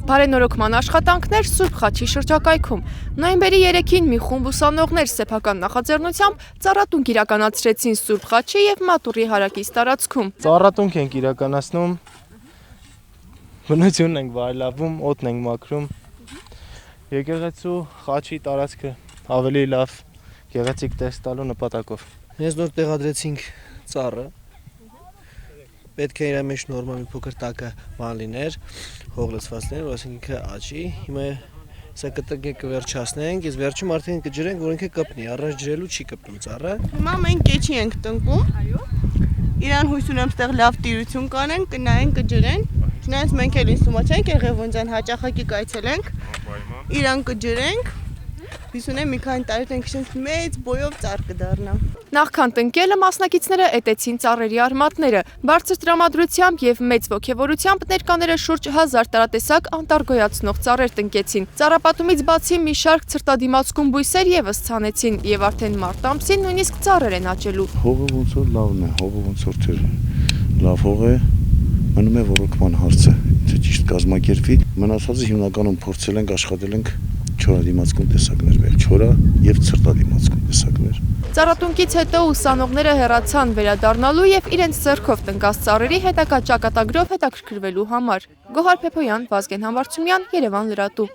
Բարենորոգման աշխատանքներ Սուրբ Խաչի շրջակայքում։ Նոյեմբերի 3-ին մի խումբ ուսանողներ սեփական նախաձեռնությամբ ծառատունք իրականացրեցին Սուրբ Խաչի եւ Մատուռի հարակից տարածքում։ Ծառատունք ենք իրականացնում, բնությունն ենք բարելավում, օդն ենք մաքրում։ Եկեղեցու խաչի տարածքը ավելի լավ գեղեցիկ տեսք տալու նպատակով։ Ես նոր տեղադրեցինք ծառը։ Պետք է իր մեջ նորմալ մի փոքր տակը բան լիներ, հող լցված լիներ, որ ինքը աճի։ Հիմա սա կտրկը կվերջացնենք, իսկ վերջում արդեն կջրենք, որ ինքը կպնի, առանց ջրելու չի կպնում ծառը։ Հիմա մենք կեչի ենք տնկում։ Իրան հույս ունեմ ստեղ լավ տիրություն կանեն, կնայեն, կջրեն։ Չնայած մենք էլ ինձ թվում չենք եղել ոնց այն հաճախակի կայցելենք։ Իրան կջրենք։ Հույս ունեմ մի քանի տարի ենք շենց մեծ բոյով ծառ կդառնա։ Նախքան տնկելը մասնակիցները էտեցին ծառերի արմատները։ Բարձր տրամադրությամբ եւ մեծ ոգևորությամբ ներկաները շուրջ 1000 տարատեսակ անտարգոյացնող ծառեր տնկեցին։ Ծառապատումից բացի մի շարք ցրտադիմացկուն բույսեր եւս ցանեցին եւ արդեն մարտ ամսին նույնիսկ ծառեր են աճելու։ Հողը ոնց որ լավն է, հողը ոնց որ թեր լավ հող է, մնում է ոռոգման հարցը, թե ճիշտ կազմակերպվի։ Մնացածը հիմնականում փորձել ենք աշխատել ենք չորադիմացկուն տեսակներ, չորա եւ ցրտադիմացկուն տեսակներ։ Ծառատունքից հետո ուսանողները հեռացան վերադառնալու եւ իրենց ձեռքով տնկած ծառերի հետագա ճակատագրով հետաքրքրվելու համար։ Գոհար Փեփոյան, Վազգեն Համբարձումյան, Երևան լրատու։